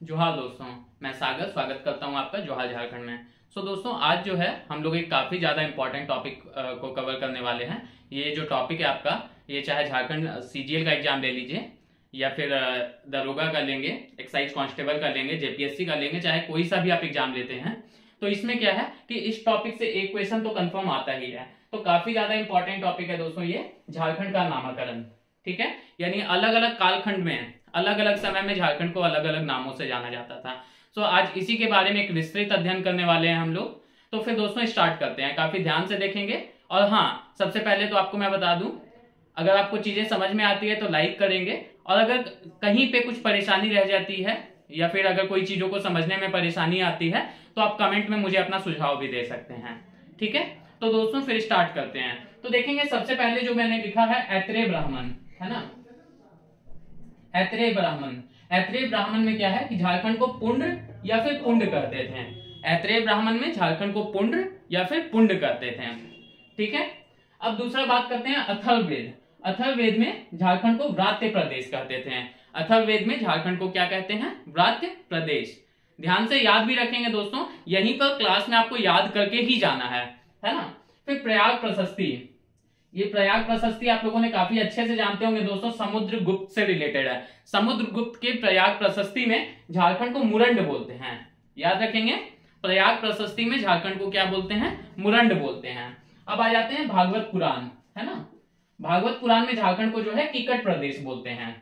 जोहार दोस्तों, मैं सागर स्वागत करता हूं आपका जोहार झारखंड में। दोस्तों, आज जो है हम लोग एक काफ़ी ज़्यादा इंपॉर्टेंट टॉपिक को कवर करने वाले हैं। ये जो टॉपिक है आपका, ये चाहे झारखंड सीजीएल का एग्जाम ले लीजिए या फिर दरोगा का लेंगे, एक्साइज कांस्टेबल का लेंगे, जेपीएससी का लेंगे, चाहे कोई सा भी आप एग्जाम लेते हैं, तो इसमें क्या है कि इस टॉपिक से एक क्वेश्चन तो कंफर्म आता ही है। तो काफ़ी ज़्यादा इंपॉर्टेंट टॉपिक है दोस्तों ये झारखंड का नामकरण। ठीक है, यानी अलग अलग कालखंड में अलग अलग समय में झारखंड को अलग अलग नामों से जाना जाता था। आज इसी के बारे में एक विस्तृत अध्ययन करने वाले हैं हम लोग। तो फिर दोस्तों स्टार्ट करते हैं, काफी ध्यान से देखेंगे। और हाँ, सबसे पहले तो आपको मैं बता दूं, अगर आपको चीजें समझ में आती है तो लाइक करेंगे, और अगर कहीं पे कुछ परेशानी रह जाती है या फिर अगर कोई चीजों को समझने में परेशानी आती है तो आप कमेंट में मुझे अपना सुझाव भी दे सकते हैं। ठीक है, तो दोस्तों फिर स्टार्ट करते हैं। तो देखेंगे सबसे पहले जो मैंने लिखा है ऐत्रेय ब्राह्मण, है ना। ऐत्रेय ब्राह्मण, ऐत्रेय ब्राह्मण में क्या है कि झारखंड को पुंड या फिर पुंड कहते थे। ऐत्रेय ब्राह्मण में झारखंड को पुंड या फिर पुंड कहते थे। ठीक है, अब दूसरा बात करते हैं अथर्ववेद। अथर्ववेद में झारखंड को व्रात्य प्रदेश कहते थे। अथर्ववेद में झारखंड को क्या कहते हैं? व्रात्य प्रदेश। ध्यान से याद भी रखेंगे दोस्तों, यहीं पर क्लास में आपको याद करके ही जाना है ना। फिर प्रयाग प्रशस्ति, ये प्रयाग प्रशस्ति आप लोगों ने काफी अच्छे से जानते होंगे दोस्तों, समुद्रगुप्त से रिलेटेड है। समुद्रगुप्त के प्रयाग प्रशस्ति में झारखंड को मुरंड बोलते हैं, याद रखेंगे। प्रयाग प्रशस्ति में झारखंड को क्या बोलते हैं? मुरंड बोलते हैं। अब आ जाते हैं भागवत पुराण, है ना। भागवत पुराण में झारखंड को जो है किकट प्रदेश बोलते हैं।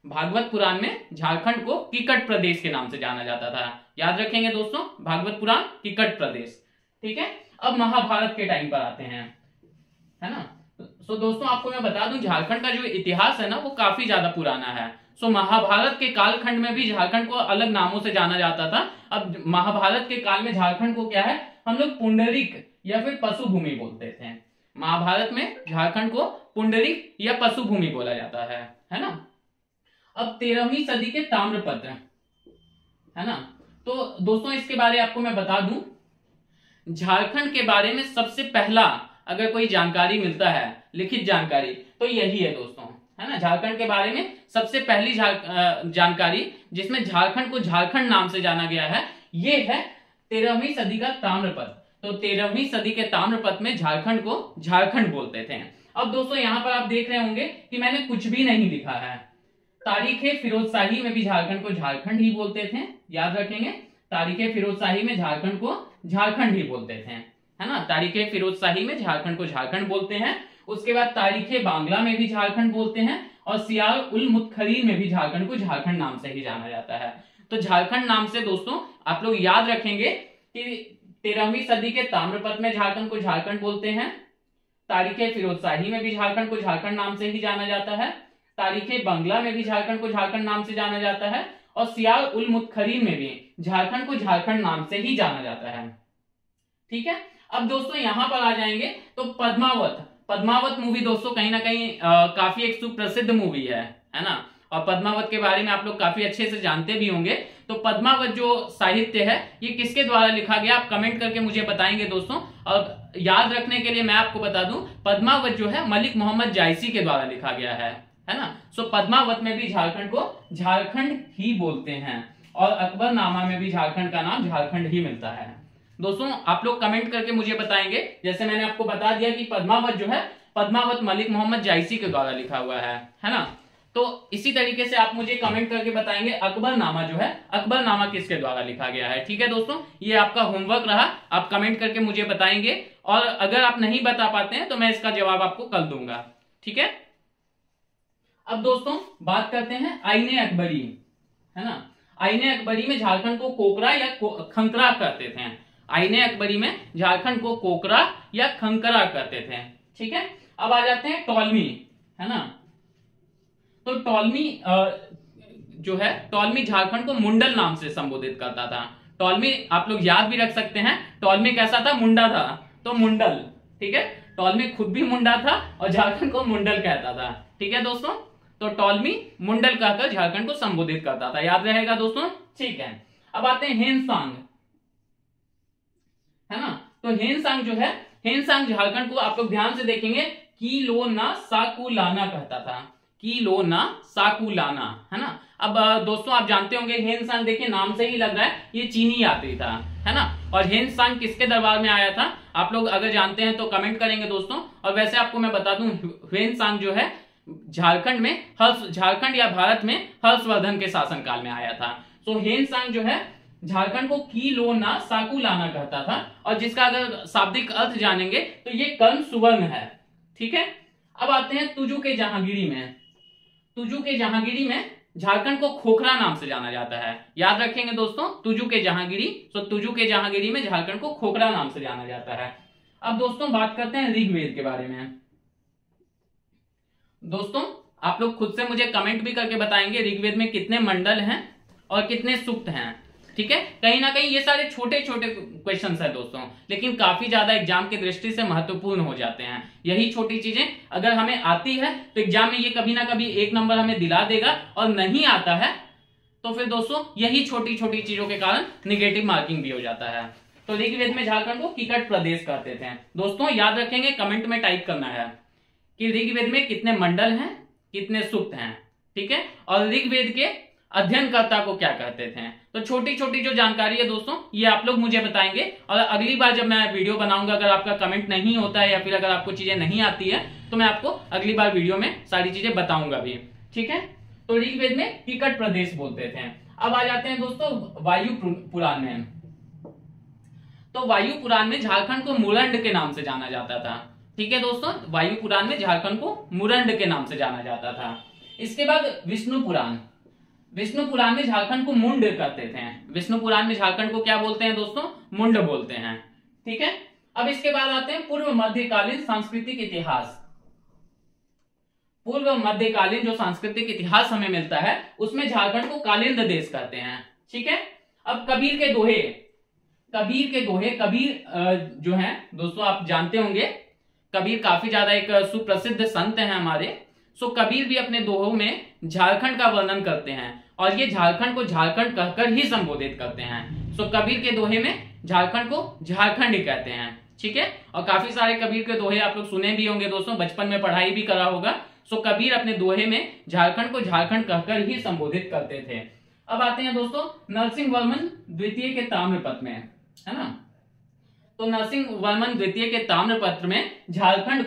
भागवत पुराण में झारखंड को किकट प्रदेश के नाम से जाना जाता था, याद रखेंगे दोस्तों, भागवत पुराण किकट प्रदेश। ठीक है, अब महाभारत के टाइम पर आते हैं, है ना। दोस्तों आपको मैं बता दूं, झारखंड का जो इतिहास है ना वो काफी ज्यादा पुराना है। महाभारत के कालखंड में भी झारखंड को अलग नामों से जाना जाता था। अब महाभारत के काल में झारखंड को क्या है, हम लोग पुंडरिक या फिर पशुभूमि बोलते थे। महाभारत में झारखंड को पुंडरिक या पशुभूमि बोला जाता है ना। अब 13वीं सदी के ताम्रपत्र, है ना। तो दोस्तों इसके बारे आपको मैं बता दूं, झारखंड के बारे में सबसे पहला अगर कोई जानकारी मिलता है, लिखित जानकारी, तो यही है दोस्तों, है ना। झारखंड के बारे में सबसे पहली जानकारी जिसमें झारखंड को झारखंड नाम से जाना गया है, ये है 13वीं सदी का ताम्रपत्र। तो 13वीं सदी के ताम्रपत्र में झारखंड को झारखंड बोलते थे। अब दोस्तों यहां पर आप देख रहे होंगे कि मैंने कुछ भी नहीं लिखा है। तारीखे फिरोजशाही में भी झारखंड को झारखंड ही बोलते थे, याद रखेंगे। तारीखे फिरोजशाही में झारखंड को झारखंड ही बोलते थे, है ना। तारीखे फिरोजशाही में झारखंड को झारखंड बोलते हैं। उसके बाद तारीखे बांग्ला में भी झारखंड बोलते हैं, और सियाल उल मुत्खरीन में भी झारखंड को झारखंड नाम से ही जाना जाता है। तो झारखंड नाम से दोस्तों आप लोग याद रखेंगे कि 13वीं सदी के ताम्रपत्र में झारखंड को झारखंड बोलते हैं, तारीखे फिरोजशाही में भी झारखंड को झारखंड नाम से ही जाना जाता है, तारीखे बांग्ला में भी झारखंड को झारखंड नाम से जाना जाता है, और सियाल उल मुत्खरीन में भी झारखंड को झारखंड नाम से ही जाना जाता है। ठीक है, अब दोस्तों यहां पर आ जाएंगे तो पद्मावत। पद्मावत मूवी दोस्तों कहीं ना कहीं काफी एक सुप्रसिद्ध मूवी है ना। और पद्मावत के बारे में आप लोग काफी अच्छे से जानते भी होंगे। तो पद्मावत जो साहित्य है ये किसके द्वारा लिखा गया, आप कमेंट करके मुझे बताएंगे दोस्तों। और याद रखने के लिए मैं आपको बता दूं, पद्मावत जो है मलिक मोहम्मद जायसी के द्वारा लिखा गया है ना। पद्मावत में भी झारखंड को झारखंड ही बोलते हैं, और अकबरनामा में भी झारखंड का नाम झारखंड ही मिलता है। दोस्तों आप लोग कमेंट करके मुझे बताएंगे, जैसे मैंने आपको बता दिया कि पद्मावत जो है, पद्मावत मलिक मोहम्मद जायसी के द्वारा लिखा हुआ है ना। तो इसी तरीके से आप मुझे कमेंट करके बताएंगे अकबरनामा जो है, अकबरनामा किसके द्वारा लिखा गया है। ठीक है दोस्तों, ये आपका होमवर्क रहा, आप कमेंट करके मुझे बताएंगे, और अगर आप नहीं बता पाते हैं तो मैं इसका जवाब आपको कल दूंगा। ठीक है, अब दोस्तों बात करते हैं आईने अकबरी, है ना। आईने अकबरी में झारखंड को कोकरा या खंकरा कहते थे। आईने अकबरी में झारखंड को कोकरा या खंकरा कहते थे। ठीक है, अब आ जाते हैं टॉलमी, है ना। तो टॉलमी जो है, टॉलमी झारखंड को मुंडल नाम से संबोधित करता था। टॉलमी आप लोग याद भी रख सकते हैं, टॉलमी कैसा था? मुंडा था, तो मुंडल। ठीक है, टॉलमी खुद भी मुंडा था और झारखंड को मुंडल कहता था। ठीक है दोस्तों, तो टॉलमी मुंडल कहकर झारखंड को संबोधित करता था, याद रहेगा दोस्तों। ठीक है, अब आते हैं हेनसांग, है ना। तो हेनसांग जो है, हेनसांग झारखंड को आप लोग ध्यान से देखेंगे किलोना साकुलाना कहता था। कीलोना साकुलाना, है ना। अब दोस्तों आप जानते होंगे हेन सांग, देखिए नाम से ही लग रहा है ये चीनी यात्री था, है ना। और हेन सांग किसके दरबार में आया था, आप लोग अगर जानते हैं तो कमेंट करेंगे दोस्तों। और वैसे आपको मैं बता दूं, हेन सांग जो है झारखंड या भारत में हर्षवर्धन के शासनकाल में आया था। सो हेन सांग जो है झारखंड को कीलोना साकुलाना कहता था, और जिसका अगर शाब्दिक अर्थ जानेंगे तो ये कर्ण सुवर्ण है, ठीक है। अब आते हैं तुजू के जहांगीरी में। तुजू के जहांगीरी में झारखंड को खोखरा नाम से जाना जाता है, याद रखेंगे दोस्तों, तुजू के जहांगीरी। तो तुजू के जहांगीरी में झारखंड को खोखरा नाम से जाना जाता है। अब दोस्तों बात करते हैं ऋग्वेद के बारे में। दोस्तों आप लोग खुद से मुझे कमेंट भी करके बताएंगे ऋग्वेद में कितने मंडल हैं और कितने सूक्त हैं, ठीक है। कहीं ना कहीं ये सारे छोटे छोटे क्वेश्चंस हैं दोस्तों, लेकिन काफी ज्यादा एग्जाम की दृष्टि से महत्वपूर्ण हो जाते हैं। यही छोटी चीजें अगर हमें आती है तो एग्जाम में ये कभी ना कभी 1 नंबर हमें दिला देगा, और नहीं आता है तो फिर दोस्तों यही छोटी छोटी चीजों के कारण निगेटिव मार्किंग भी हो जाता है। तो ऋग्वेद में झारखंड को किकट प्रदेश कहते थे। दोस्तों याद रखेंगे, कमेंट में टाइप करना है कि ऋग्वेद में कितने मंडल हैं, कितने सूक्त हैं, ठीक है, और ऋग्वेद के अध्ययनकर्ता को क्या कहते थे। तो छोटी छोटी जो जानकारी है दोस्तों ये आप लोग मुझे बताएंगे, और अगली बार जब मैं वीडियो बनाऊंगा अगर आपका कमेंट नहीं होता है या फिर अगर आपको चीजें नहीं आती है तो मैं आपको अगली बार वीडियो में सारी चीजें बताऊंगा भी, ठीक है। तो ऋग्वेद में किकट प्रदेश बोलते थे। अब आ जाते हैं दोस्तों वायु पुराण में। तो वायु पुराण में झारखंड को मुरंड के नाम से जाना जाता था, ठीक है दोस्तों। वायु पुराण में झारखंड को मुरंड के नाम से जाना जाता था। इसके बाद विष्णु पुराण। विष्णु पुराण में झारखंड को मुंड कहते थे। विष्णु पुराण में झारखंड को क्या बोलते हैं दोस्तों, मुंड बोलते हैं, ठीक है। अब इसके बाद आते हैं पूर्व मध्यकालीन सांस्कृतिक इतिहास। पूर्व मध्यकालीन जो सांस्कृतिक इतिहास हमें मिलता है उसमें झारखंड को कालिंद देश कहते हैं, ठीक है। अब कबीर के दोहे, कबीर जो है दोस्तों आप जानते होंगे, कबीर काफी ज्यादा एक सुप्रसिद्ध संत हैं हमारे। सो कबीर भी अपने दोहों में झारखंड का वर्णन करते हैं, और ये झारखंड को झारखंड कहकर ही संबोधित करते हैं। सो कबीर के दोहे में झारखंड को झारखंड ही कहते हैं, ठीक है। और काफी सारे कबीर के दोहे आप लोग सुने भी होंगे दोस्तों, बचपन में पढ़ाई भी करा होगा। सो कबीर अपने दोहे में झारखंड को झारखंड कहकर ही संबोधित करते थे। अब आते हैं दोस्तों नरसिंह वर्मन द्वितीय के ताम्रपत्र में, है ना। तो नरसिंह वर्मन द्वितीय के ताम्रपत्र में झारखंड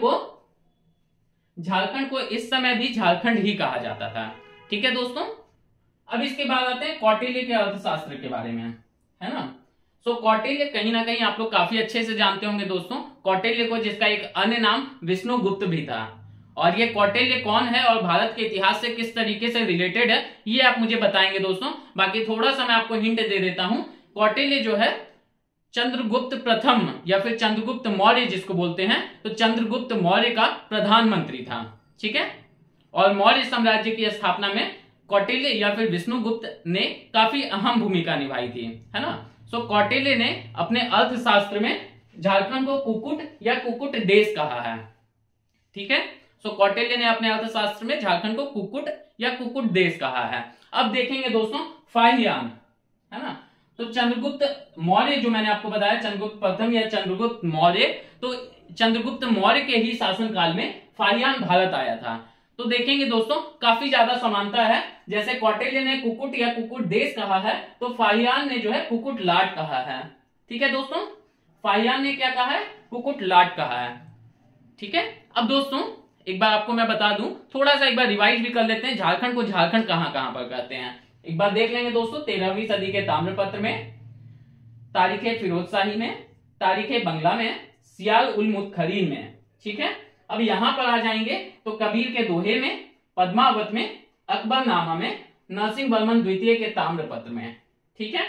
को इस समय भी झारखंड ही कहा जाता था, ठीक है दोस्तों। अब इसके बाद आते हैं कौटिल्य के अर्थशास्त्र के बारे में, है ना। सो कौटिल्य कहीं ना कहीं आप लोग काफी अच्छे से जानते होंगे दोस्तों, कौटिल्य को जिसका एक अन्य नाम विष्णुगुप्त भी था। और ये कौटिल्य कौन है और भारत के इतिहास से किस तरीके से रिलेटेड है ये आप मुझे बताएंगे दोस्तों। बाकी थोड़ा सा मैं आपको हिंट दे देता हूं, कौटिल्य जो है चंद्रगुप्त प्रथम या फिर चंद्रगुप्त मौर्य जिसको बोलते हैं, तो चंद्रगुप्त मौर्य का प्रधानमंत्री था, ठीक है। और मौर्य साम्राज्य की स्थापना में कौटिल्य या फिर विष्णुगुप्त ने काफी अहम भूमिका निभाई थी, है ना। सो कौटिल्य ने अपने अर्थशास्त्र में झारखंड को कुकुट या कुकुट देश कहा है, ठीक है। सो कौटिल्य ने अपने अर्थशास्त्र में झारखंड को कुकुट या कुकुट देश कहा है। अब देखेंगे दोस्तों फाहियान, है ना। तो चंद्रगुप्त मौर्य जो मैंने आपको बताया, चंद्रगुप्त प्रथम या चंद्रगुप्त मौर्य, तो चंद्रगुप्त मौर्य के ही शासनकाल में फाहियान भारत आया था। तो देखेंगे दोस्तों काफी ज्यादा समानता है, जैसे कौटिल्य ने कुकुट या कुकुट देश कहा है तो फाहियान ने जो है कुकुट लाट कहा है, ठीक है दोस्तों। फाहियान ने क्या कहा है, कुकुट लाट कहा है, ठीक है। अब दोस्तों एक बार आपको मैं बता दूं, थोड़ा सा एक बार रिवाइज भी कर लेते हैं, झारखंड को झारखंड कहां कहां पर कहते हैं एक बार देख लेंगे दोस्तों। 13वीं सदी के ताम्रपत्र में, तारीख फिरोजशाही में, तारीख बंगला में, सियाल उल मुतखरीन में, ठीक है। अब यहां पर आ जाएंगे तो कबीर के दोहे में, पद्मावत में, अकबरनामा में, नरसिंह वर्मन द्वितीय के ताम्रपत्र में, ठीक है।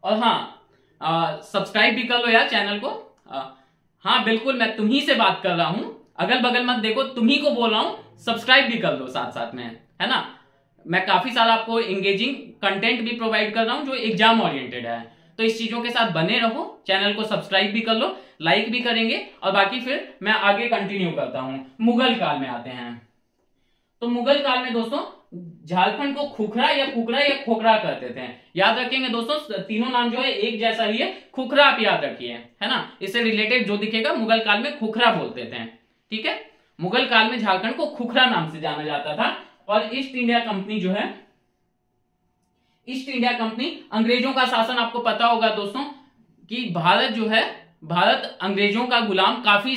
और हाँ सब्सक्राइब भी कर लो यार चैनल को। हाँ बिल्कुल मैं तुम्ही से बात कर रहा हूं, अगल बगल मत देखो, तुम्ही को बोल रहा हूं, सब्सक्राइब भी कर लो साथ साथ में, है ना। मैं काफी सारा आपको एंगेजिंग कंटेंट भी प्रोवाइड कर रहा हूं जो एग्जाम ओरिएंटेड है, तो इस चीजों के साथ बने रहो, चैनल को सब्सक्राइब भी कर लो, लाइक भी करेंगे। और बाकी फिर मैं आगे कंटिन्यू करता हूं। मुगल काल में आते हैं। तो मुगल काल में दोस्तों झारखंड को खुखरा या खोखरा कहते थे। याद रखेंगे दोस्तों तीनों नाम जो है एक जैसा ही है, खुखरा आप याद रखिए, है ना। इससे रिलेटेड जो दिखेगा मुगल काल में खुखरा बोलते थे, ठीक है। मुगल काल में झारखंड को खुखरा नाम से जाना जाता था। और ईस्ट इंडिया कंपनी जो है, ईस्ट इंडिया कंपनी अंग्रेजों का शासन, आपको पता होगा दोस्तों कि भारत जो है, भारत अंग्रेजों का गुलाम काफी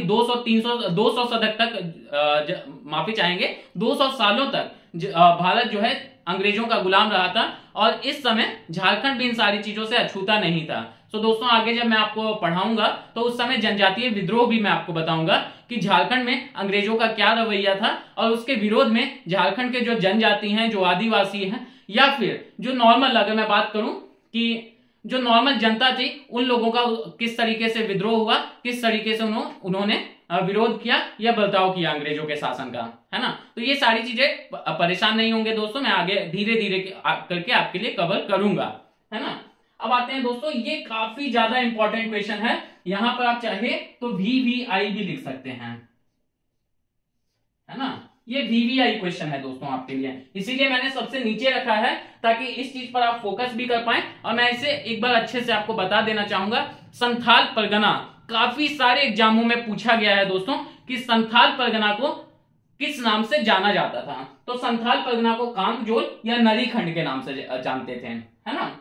200 सदक तक माफी चाहेंगे 200 सालों तक भारत जो है अंग्रेजों का गुलाम रहा था। और इस समय झारखंड भी इन सारी चीजों से अछूता नहीं था। तो दोस्तों आगे जब मैं आपको पढ़ाऊंगा तो उस समय जनजातीय विद्रोह भी मैं आपको बताऊंगा कि झारखंड में अंग्रेजों का क्या रवैया था, और उसके विरोध में झारखंड के जो जनजाति हैं, जो आदिवासी हैं, या फिर जो नॉर्मल, अगर मैं बात करूं कि जो नॉर्मल जनता थी, उन लोगों का किस तरीके से विद्रोह हुआ, किस तरीके से उन्होंने विरोध किया या बर्ताव किया अंग्रेजों के शासन का, है ना। तो ये सारी चीजें, परेशान नहीं होंगे दोस्तों, मैं आगे धीरे धीरे करके आपके लिए कवर करूंगा, है ना। अब आते हैं दोस्तों, ये काफी ज्यादा इंपॉर्टेंट क्वेश्चन है। यहां पर आप चाहे तो VVI भी लिख सकते हैं, है ना। ये VVI क्वेश्चन है दोस्तों आपके लिए, इसीलिए मैंने सबसे नीचे रखा है ताकि इस चीज पर आप फोकस भी कर पाए। और मैं इसे एक बार अच्छे से आपको बता देना चाहूंगा, संथाल परगना काफी सारे एग्जामों में पूछा गया है दोस्तों कि संथाल परगना को किस नाम से जाना जाता था। तो संथाल परगना को कांगजोल या नरीखंड के नाम से जानते थे, है ना।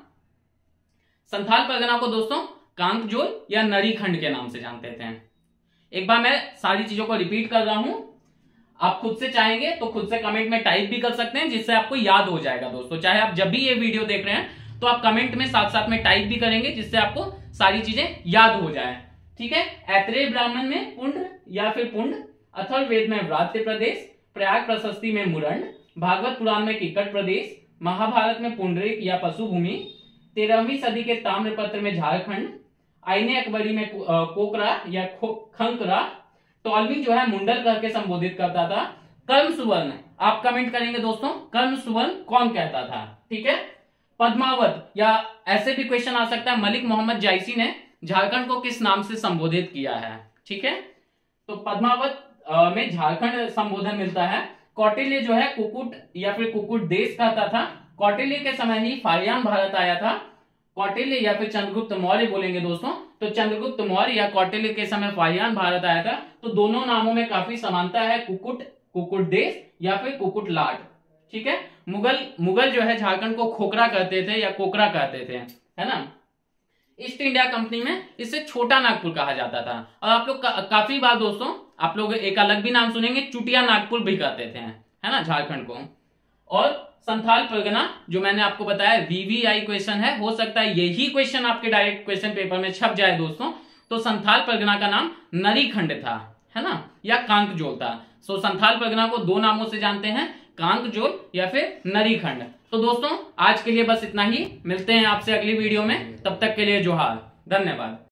संथाल परगना को दोस्तों कांगजोल या नरीखंड के नाम से जानते थे। एक बार मैं सारी चीजों को रिपीट कर रहा हूं, आप खुद से चाहेंगे तो खुद से कमेंट में टाइप भी कर सकते हैं, जिससे आपको याद हो जाएगा दोस्तों। चाहे आप जब भी ये वीडियो देख रहे हैं तो आप कमेंट में साथ साथ में टाइप भी करेंगे, जिससे आपको सारी चीजें याद हो जाए, ठीक है। ऐत्रेय ब्राह्मण में पुंड या फिर पुंड, अथर्ववेद में व्रात्य प्रदेश, प्रयाग प्रशस्ति में मुरंड, भागवत पुराण में किक्कट प्रदेश, महाभारत में पुंडरीक या पशुभूमि, 13वीं सदी के ताम्रपत्र में झारखंड, आईने अकबरी में कोकरा या खंकरा, टॉलमी जो है मुंडल करके संबोधित करता था। कर्म सुवर्ण, आप कमेंट करेंगे दोस्तों कर्म सुवर्ण कौन कहता था, ठीक है। पद्मावत, या ऐसे भी क्वेश्चन आ सकता है, मलिक मोहम्मद जायसी ने झारखंड को किस नाम से संबोधित किया है, ठीक है। तो पद्मावत में झारखंड संबोधन मिलता है। कौटिल्य जो है कुकुट या फिर कुकुट देश कहता था। कौटिल्य के समय ही फारयान भारत आया था। कौटिल्य या फिर चंद्रगुप्त मौर्य बोलेंगे दोस्तों, तो चंद्रगुप्त मौर्य या कौटिल्य के समय फारयान भारत आया था। तो दोनों नामों में काफी समानता है, कुकुट देश या फिर कुकुट लाट, ठीक है। मुगल जो है झारखंड को खोखरा कहते थे या कोकरा कहते थे, है ना। ईस्ट इंडिया कंपनी में इसे छोटा नागपुर कहा जाता था। और आप लोग काफी बार दोस्तों आप लोग एक अलग भी नाम सुनेंगे, चुटिया नागपुर भी कहते थे, है ना, झारखंड को। और संथाल परगना जो मैंने आपको बताया VVI क्वेश्चन है, हो सकता है यही क्वेश्चन आपके डायरेक्ट क्वेश्चन पेपर में छप जाए दोस्तों। तो संथाल परगना का नाम नरीखंड था, है ना, या कांकजोल था। सो संथाल परगना को दो नामों से जानते हैं, कांकजोल या फिर नरीखंड। तो दोस्तों आज के लिए बस इतना ही, मिलते हैं आपसे अगली वीडियो में, तब तक के लिए जोहार, धन्यवाद।